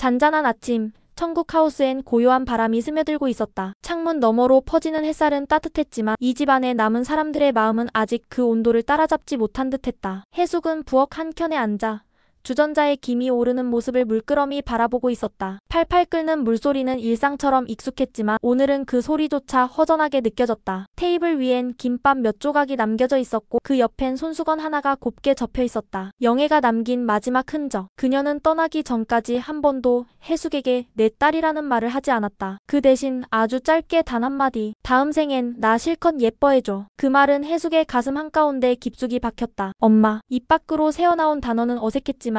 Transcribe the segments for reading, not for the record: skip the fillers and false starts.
잔잔한 아침, 천국 하우스엔 고요한 바람이 스며들고 있었다. 창문 너머로 퍼지는 햇살은 따뜻했지만 이 집안에 남은 사람들의 마음은 아직 그 온도를 따라잡지 못한 듯했다. 해숙은 부엌 한켠에 앉아 주전자에 김이 오르는 모습을 물끄러미 바라보고 있었다. 팔팔 끓는 물소리는 일상처럼 익숙했지만 오늘은 그 소리조차 허전하게 느껴졌다. 테이블 위엔 김밥 몇 조각이 남겨져 있었고 그 옆엔 손수건 하나가 곱게 접혀 있었다. 영애가 남긴 마지막 흔적. 그녀는 떠나기 전까지 한 번도 해숙에게 내 딸이라는 말을 하지 않았다. 그 대신 아주 짧게 단 한마디, 다음 생엔 나 실컷 예뻐해줘. 그 말은 해숙의 가슴 한가운데 깊숙이 박혔다. 엄마. 입 밖으로 새어나온 단어는 어색했지만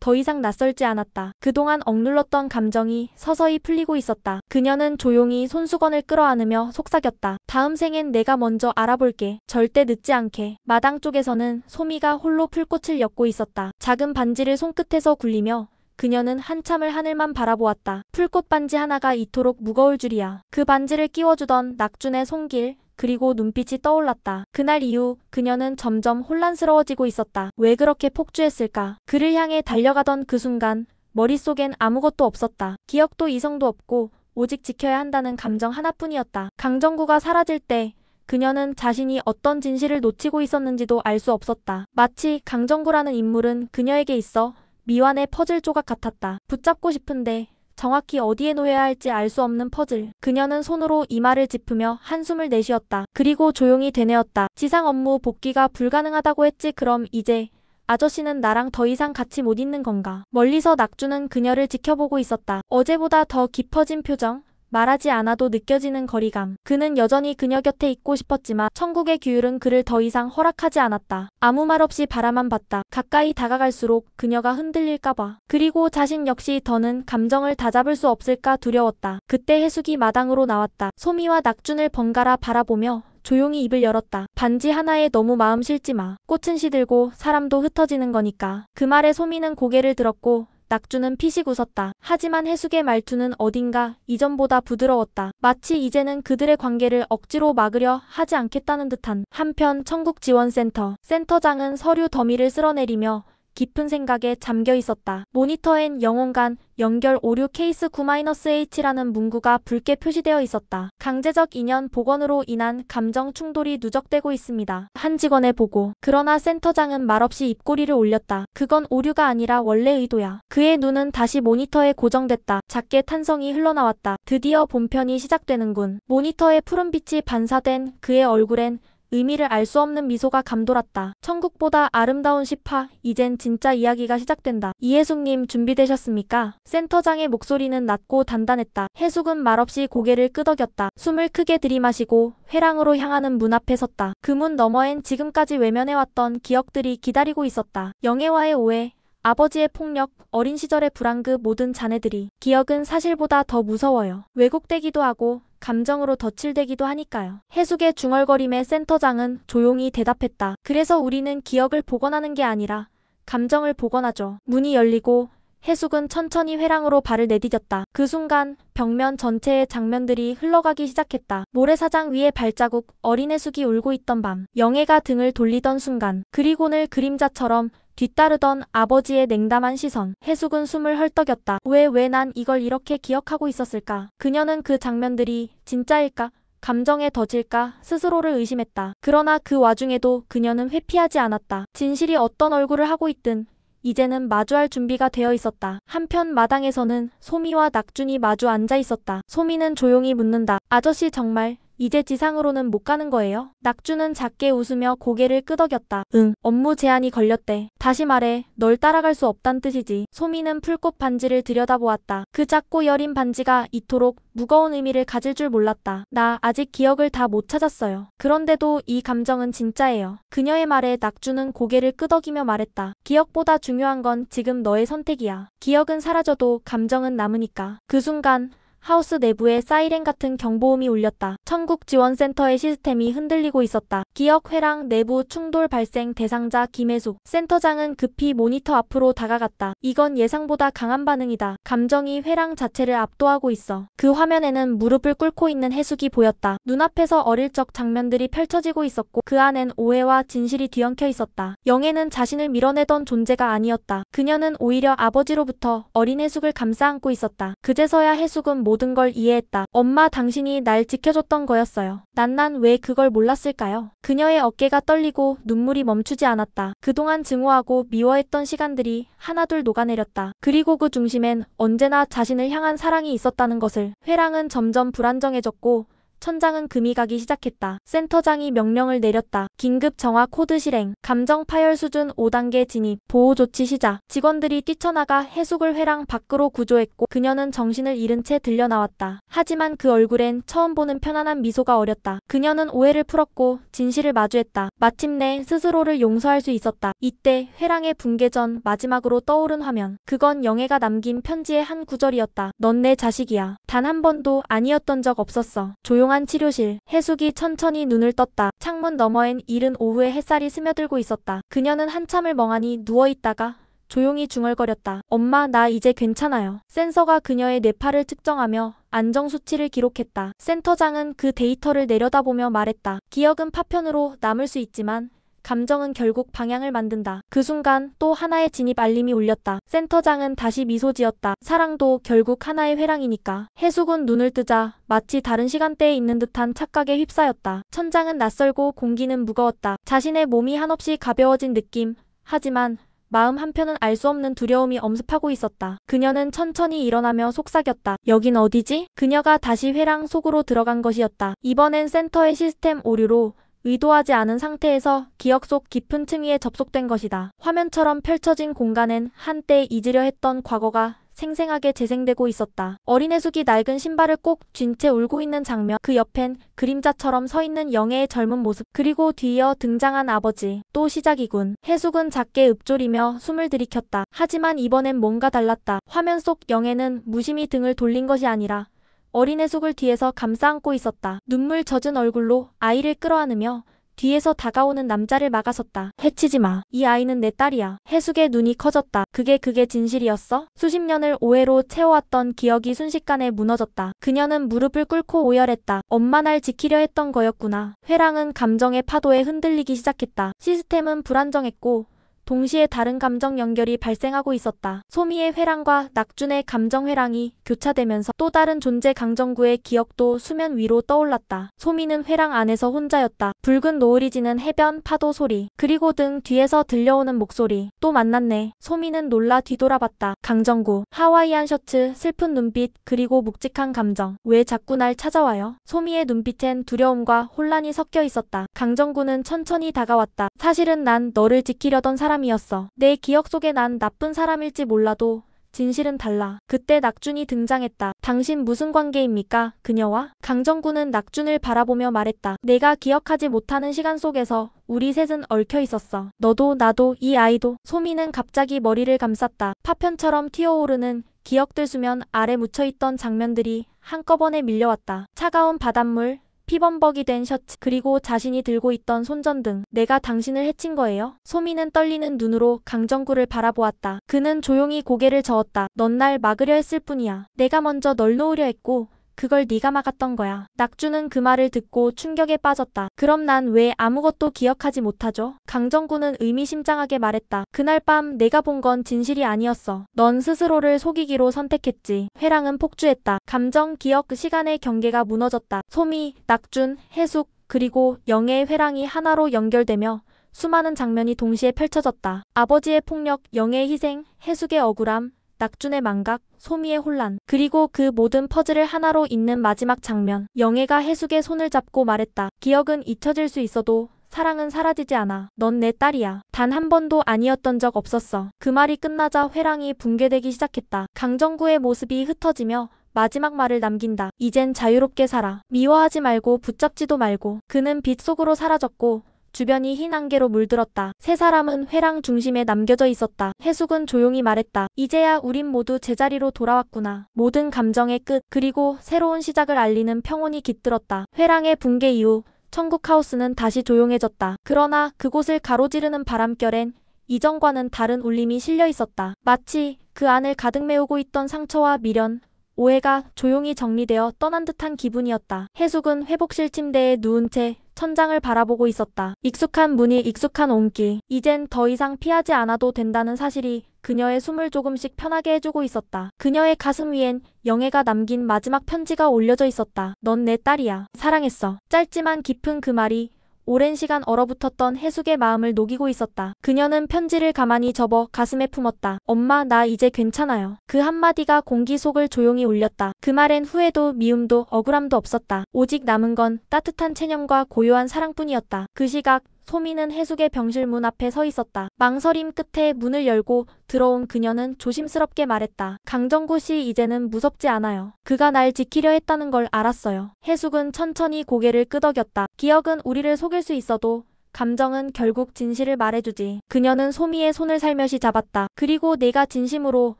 더 이상 낯설지 않았다. 그동안 억눌렀던 감정이 서서히 풀리고 있었다. 그녀는 조용히 손수건을 끌어안으며 속삭였다. 다음 생엔 내가 먼저 알아볼게. 절대 늦지 않게. 마당 쪽에서는 소미가 홀로 풀꽃을 엮고 있었다. 작은 반지를 손끝에서 굴리며 그녀는 한참을 하늘만 바라보았다. 풀꽃 반지 하나가 이토록 무거울 줄이야. 그 반지를 끼워주던 낙준의 손길, 그리고 눈빛이 떠올랐다. 그날 이후 그녀는 점점 혼란스러워지고 있었다. 왜 그렇게 폭주했을까? 그를 향해 달려가던 그 순간 머릿속엔 아무것도 없었다. 기억도 이성도 없고 오직 지켜야 한다는 감정 하나뿐이었다. 강정구가 사라질 때 그녀는 자신이 어떤 진실을 놓치고 있었는지도 알 수 없었다. 마치 강정구라는 인물은 그녀에게 있어 미완의 퍼즐 조각 같았다. 붙잡고 싶은데 정확히 어디에 놓여야 할지 알 수 없는 퍼즐. 그녀는 손으로 이마를 짚으며 한숨을 내쉬었다. 그리고 조용히 되뇌었다. 지상 업무 복귀가 불가능하다고 했지. 그럼 이제 아저씨는 나랑 더 이상 같이 못 있는 건가? 멀리서 낙주는 그녀를 지켜보고 있었다. 어제보다 더 깊어진 표정, 말하지 않아도 느껴지는 거리감. 그는 여전히 그녀 곁에 있고 싶었지만 천국의 규율은 그를 더 이상 허락하지 않았다. 아무 말 없이 바라만 봤다. 가까이 다가갈수록 그녀가 흔들릴까봐. 그리고 자신 역시 더는 감정을 다잡을 수 없을까 두려웠다. 그때 해숙이 마당으로 나왔다. 소미와 낙준을 번갈아 바라보며 조용히 입을 열었다. 반지 하나에 너무 마음 실지 마. 꽃은 시들고 사람도 흩어지는 거니까. 그 말에 소미는 고개를 들었고 낙주는 피식 웃었다. 하지만 해숙의 말투는 어딘가 이전보다 부드러웠다. 마치 이제는 그들의 관계를 억지로 막으려 하지 않겠다는 듯한. 한편 천국지원센터. 센터장은 서류 더미를 쓸어내리며 깊은 생각에 잠겨 있었다. 모니터엔 영혼간 연결 오류 케이스 9-H라는 문구가 붉게 표시되어 있었다. 강제적 인연 복원으로 인한 감정 충돌이 누적되고 있습니다. 한 직원의 보고. 그러나 센터장은 말없이 입꼬리를 올렸다. 그건 오류가 아니라 원래 의도야. 그의 눈은 다시 모니터에 고정됐다. 작게 탄성이 흘러나왔다. 드디어 본편이 시작되는군. 모니터의 푸른빛이 반사된 그의 얼굴엔 의미를 알 수 없는 미소가 감돌았다. 천국보다 아름다운 10화, 이젠 진짜 이야기가 시작된다. 이해숙님 준비되셨습니까? 센터장의 목소리는 낮고 단단했다. 해숙은 말없이 고개를 끄덕였다. 숨을 크게 들이마시고 회랑으로 향하는 문 앞에 섰다. 그 문 너머엔 지금까지 외면해왔던 기억들이 기다리고 있었다. 영애와의 오해, 아버지의 폭력, 어린 시절의 불안, 그 모든 잔해들이. 기억은 사실보다 더 무서워요. 왜곡되기도 하고 감정으로 덧칠되기도 하니까요. 해숙의 중얼거림에 센터장은 조용히 대답했다. 그래서 우리는 기억을 복원하는 게 아니라 감정을 복원하죠. 문이 열리고 해숙은 천천히 회랑으로 발을 내디뎠다. 그 순간 벽면 전체의 장면들이 흘러가기 시작했다. 모래사장 위의 발자국, 어린 해숙이 울고 있던 밤, 영애가 등을 돌리던 순간, 그리고는 그림자처럼 뒤따르던 아버지의 냉담한 시선. 해숙은 숨을 헐떡였다. 왜 난 이걸 이렇게 기억하고 있었을까? 그녀는 그 장면들이 진짜일까? 감정에 덫일까? 스스로를 의심했다. 그러나 그 와중에도 그녀는 회피하지 않았다. 진실이 어떤 얼굴을 하고 있든 이제는 마주할 준비가 되어 있었다. 한편 마당에서는 소미와 낙준이 마주 앉아 있었다. 소미는 조용히 묻는다. 아저씨 정말 이제 지상으로는 못 가는 거예요? 낙준은 작게 웃으며 고개를 끄덕였다. 응, 업무 제한이 걸렸대. 다시 말해, 널 따라갈 수 없단 뜻이지. 소미는 풀꽃 반지를 들여다보았다. 그 작고 여린 반지가 이토록 무거운 의미를 가질 줄 몰랐다. 나 아직 기억을 다 못 찾았어요. 그런데도 이 감정은 진짜예요. 그녀의 말에 낙준은 고개를 끄덕이며 말했다. 기억보다 중요한 건 지금 너의 선택이야. 기억은 사라져도 감정은 남으니까. 그 순간 하우스 내부에 사이렌 같은 경보음이 울렸다. 천국 지원센터의 시스템이 흔들리고 있었다. 기억 회랑 내부 충돌 발생 대상자 김혜숙. 센터장은 급히 모니터 앞으로 다가갔다. 이건 예상보다 강한 반응이다. 감정이 회랑 자체를 압도하고 있어. 그 화면에는 무릎을 꿇고 있는 혜숙이 보였다. 눈앞에서 어릴 적 장면들이 펼쳐지고 있었고 그 안엔 오해와 진실이 뒤엉켜 있었다. 영애는 자신을 밀어내던 존재가 아니었다. 그녀는 오히려 아버지로부터 어린 혜숙을 감싸 안고 있었다. 그제서야 혜숙은 모든 걸 이해했다. 엄마, 당신이 날 지켜줬던 거였어요. 난 왜 그걸 몰랐을까요? 그녀의 어깨가 떨리고 눈물이 멈추지 않았다. 그동안 증오하고 미워했던 시간들이 하나둘 녹아내렸다. 그리고 그 중심엔 언제나 자신을 향한 사랑이 있었다는 것을. 회랑은 점점 불안정해졌고 천장은 금이 가기 시작했다. 센터장이 명령을 내렸다. 긴급 정화 코드 실행. 감정 파열 수준 5단계 진입. 보호 조치 시작. 직원들이 뛰쳐나가 혜숙을 회랑 밖으로 구조했고 그녀는 정신을 잃은 채 들려나왔다. 하지만 그 얼굴엔 처음 보는 편안한 미소가 어렸다. 그녀는 오해를 풀었고 진실을 마주했다. 마침내 스스로를 용서할 수 있었다. 이때 회랑의 붕괴 전 마지막으로 떠오른 화면. 그건 영애가 남긴 편지의 한 구절이었다. 넌 내 자식이야. 단 한 번도 아니었던 적 없었어. 조용한 치료실. 혜숙이 천천히 눈을 떴다. 창문 너머엔 이른 오후의 햇살이 스며들고 있었다. 그녀는 한참을 멍하니 누워있다가 조용히 중얼거렸다. 엄마, 나 이제 괜찮아요. 센서가 그녀의 뇌파를 측정하며 안정 수치를 기록했다. 센터장은 그 데이터를 내려다보며 말했다. 기억은 파편으로 남을 수 있지만 감정은 결국 방향을 만든다. 그 순간 또 하나의 진입 알림이 울렸다. 센터장은 다시 미소 지었다. 사랑도 결국 하나의 회랑이니까. 혜숙은 눈을 뜨자 마치 다른 시간대에 있는 듯한 착각에 휩싸였다. 천장은 낯설고 공기는 무거웠다. 자신의 몸이 한없이 가벼워진 느낌. 하지만 마음 한편은 알 수 없는 두려움이 엄습하고 있었다. 그녀는 천천히 일어나며 속삭였다. 여긴 어디지? 그녀가 다시 회랑 속으로 들어간 것이었다. 이번엔 센터의 시스템 오류로 의도하지 않은 상태에서 기억 속 깊은 층위에 접속된 것이다. 화면처럼 펼쳐진 공간엔 한때 잊으려 했던 과거가 생생하게 재생되고 있었다. 어린 혜숙이 낡은 신발을 꼭 쥔 채 울고 있는 장면. 그 옆엔 그림자처럼 서 있는 영애의 젊은 모습. 그리고 뒤이어 등장한 아버지. 또 시작이군. 혜숙은 작게 읊조리며 숨을 들이켰다. 하지만 이번엔 뭔가 달랐다. 화면 속 영애는 무심히 등을 돌린 것이 아니라 어린 혜숙을 뒤에서 감싸 안고 있었다. 눈물 젖은 얼굴로 아이를 끌어안으며 뒤에서 다가오는 남자를 막아섰다. 해치지 마. 이 아이는 내 딸이야. 혜숙의 눈이 커졌다. 그게 진실이었어? 수십 년을 오해로 채워왔던 기억이 순식간에 무너졌다. 그녀는 무릎을 꿇고 오열했다. 엄마, 날 지키려 했던 거였구나. 회랑은 감정의 파도에 흔들리기 시작했다. 시스템은 불안정했고 동시에 다른 감정 연결이 발생하고 있었다. 소미의 회랑과 낙준의 감정 회랑이 교차되면서 또 다른 존재 강정구의 기억도 수면 위로 떠올랐다. 소미는 회랑 안에서 혼자였다. 붉은 노을이 지는 해변 파도 소리, 그리고 등 뒤에서 들려오는 목소리. 또 만났네. 소미는 놀라 뒤돌아봤다. 강정구, 하와이안 셔츠, 슬픈 눈빛, 그리고 묵직한 감정. 왜 자꾸 날 찾아와요? 소미의 눈빛엔 두려움과 혼란이 섞여 있었다. 강정구는 천천히 다가왔다. 사실은 난 너를 지키려던 사람이었어. 내 기억 속에 난 나쁜 사람일지 몰라도 진실은 달라. 그때 낙준이 등장했다. 당신 무슨 관계입니까? 그녀와? 강정구는 낙준을 바라보며 말했다. 내가 기억하지 못하는 시간 속에서 우리 셋은 얽혀 있었어. 너도 나도 이 아이도. 소미는 갑자기 머리를 감쌌다. 파편처럼 튀어오르는 기억들 수면 아래 묻혀있던 장면들이 한꺼번에 밀려왔다. 차가운 바닷물, 피범벅이 된 셔츠, 그리고 자신이 들고 있던 손전등. 내가 당신을 해친 거예요? 소미는 떨리는 눈으로 강정구를 바라보았다. 그는 조용히 고개를 저었다. 넌 날 막으려 했을 뿐이야. 내가 먼저 널 놓으려 했고 그걸 네가 막았던 거야. 낙주는 그 말을 듣고 충격에 빠졌다. 그럼 난 왜 아무것도 기억하지 못하죠? 강정구는 의미심장하게 말했다. 그날 밤 내가 본 건 진실이 아니었어. 넌 스스로를 속이기로 선택했지. 회랑은 폭주했다. 감정, 기억, 시간의 경계가 무너졌다. 소미, 낙준, 혜숙, 그리고 영애의 회랑이 하나로 연결되며 수많은 장면이 동시에 펼쳐졌다. 아버지의 폭력, 영애의 희생, 혜숙의 억울함, 낙준의 망각, 소미의 혼란, 그리고 그 모든 퍼즐을 하나로 잇는 마지막 장면. 영애가 혜숙의 손을 잡고 말했다. 기억은 잊혀질 수 있어도 사랑은 사라지지 않아. 넌 내 딸이야. 단 한 번도 아니었던 적 없었어. 그 말이 끝나자 회랑이 붕괴되기 시작했다. 강정구의 모습이 흩어지며 마지막 말을 남긴다. 이젠 자유롭게 살아. 미워하지 말고 붙잡지도 말고. 그는 빛 속으로 사라졌고 주변이 흰 안개로 물들었다. 세 사람은 회랑 중심에 남겨져 있었다. 해숙은 조용히 말했다. 이제야 우린 모두 제자리로 돌아왔구나. 모든 감정의 끝, 그리고 새로운 시작을 알리는 평온이 깃들었다. 회랑의 붕괴 이후 천국하우스는 다시 조용해졌다. 그러나 그곳을 가로지르는 바람결엔 이전과는 다른 울림이 실려 있었다. 마치 그 안을 가득 메우고 있던 상처와 미련, 오해가 조용히 정리되어 떠난 듯한 기분이었다. 해숙은 회복실 침대에 누운 채 천장을 바라보고 있었다. 익숙한 무늬, 익숙한 온길. 이젠 더 이상 피하지 않아도 된다는 사실이 그녀의 숨을 조금씩 편하게 해주고 있었다. 그녀의 가슴 위엔 영애가 남긴 마지막 편지가 올려져 있었다. 넌 내 딸이야. 사랑했어. 짧지만 깊은 그 말이 오랜 시간 얼어붙었던 해숙의 마음을 녹이고 있었다. 그녀는 편지를 가만히 접어 가슴에 품었다. 엄마, 나 이제 괜찮아요. 그 한마디가 공기 속을 조용히 울렸다. 그 말엔 후회도 미움도 억울함도 없었다. 오직 남은 건 따뜻한 체념과 고요한 사랑뿐이었다. 그 시각 소미는 해숙의 병실 문 앞에 서 있었다. 망설임 끝에 문을 열고 들어온 그녀는 조심스럽게 말했다. 강정구 씨, 이제는 무섭지 않아요. 그가 날 지키려 했다는 걸 알았어요. 해숙은 천천히 고개를 끄덕였다. 기억은 우리를 속일 수 있어도 감정은 결국 진실을 말해주지. 그녀는 소미의 손을 살며시 잡았다. 그리고 내가 진심으로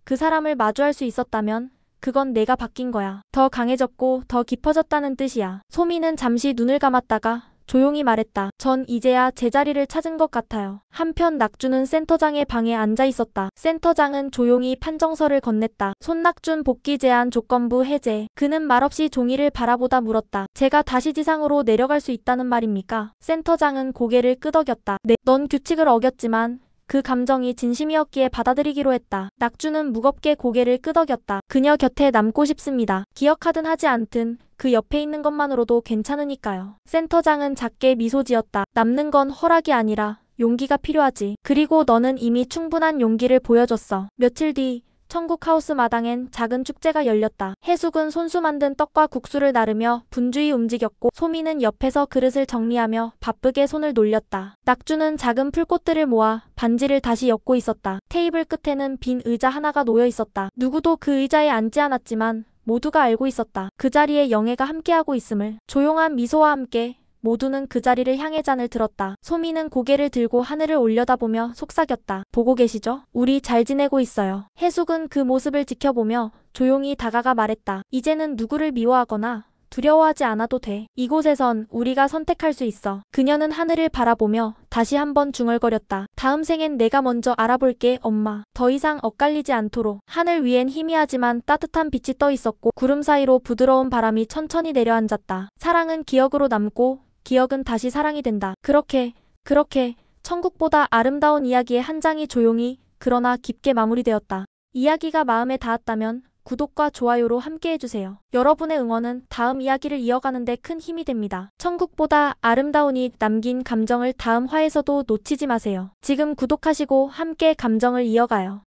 그 사람을 마주할 수 있었다면 그건 내가 바뀐 거야. 더 강해졌고 더 깊어졌다는 뜻이야. 소미는 잠시 눈을 감았다가 조용히 말했다. 전 이제야 제자리를 찾은 것 같아요. 한편 낙주는 센터장의 방에 앉아 있었다. 센터장은 조용히 판정서를 건넸다. 손낙준 복귀 제한 조건부 해제. 그는 말없이 종이를 바라보다 물었다. 제가 다시 지상으로 내려갈 수 있다는 말입니까? 센터장은 고개를 끄덕였다. 네, 넌 규칙을 어겼지만 그 감정이 진심이었기에 받아들이기로 했다. 낙주는 무겁게 고개를 끄덕였다. 그녀 곁에 남고 싶습니다. 기억하든 하지 않든 그 옆에 있는 것만으로도 괜찮으니까요. 센터장은 작게 미소 지었다. 남는 건 허락이 아니라 용기가 필요하지. 그리고 너는 이미 충분한 용기를 보여줬어. 며칠 뒤 천국하우스 마당엔 작은 축제가 열렸다. 해숙은 손수 만든 떡과 국수를 나르며 분주히 움직였고 소미는 옆에서 그릇을 정리하며 바쁘게 손을 놀렸다. 낙주는 작은 풀꽃들을 모아 반지를 다시 엮고 있었다. 테이블 끝에는 빈 의자 하나가 놓여 있었다. 누구도 그 의자에 앉지 않았지만 모두가 알고 있었다. 그 자리에 영애가 함께하고 있음을. 조용한 미소와 함께 모두는 그 자리를 향해 잔을 들었다. 소미는 고개를 들고 하늘을 올려다보며 속삭였다. 보고 계시죠? 우리 잘 지내고 있어요. 해숙은 그 모습을 지켜보며 조용히 다가가 말했다. 이제는 누구를 미워하거나 두려워하지 않아도 돼. 이곳에선 우리가 선택할 수 있어. 그녀는 하늘을 바라보며 다시 한번 중얼거렸다. 다음 생엔 내가 먼저 알아볼게, 엄마. 더 이상 엇갈리지 않도록. 하늘 위엔 희미하지만 따뜻한 빛이 떠 있었고 구름 사이로 부드러운 바람이 천천히 내려앉았다. 사랑은 기억으로 남고 기억은 다시 사랑이 된다. 그렇게 천국보다 아름다운 이야기의 한 장이 조용히 그러나 깊게 마무리되었다. 이야기가 마음에 닿았다면 구독과 좋아요로 함께해주세요. 여러분의 응원은 다음 이야기를 이어가는 데 큰 힘이 됩니다. 천국보다 아름다운이 남긴 감정을 다음 화에서도 놓치지 마세요. 지금 구독하시고 함께 감정을 이어가요.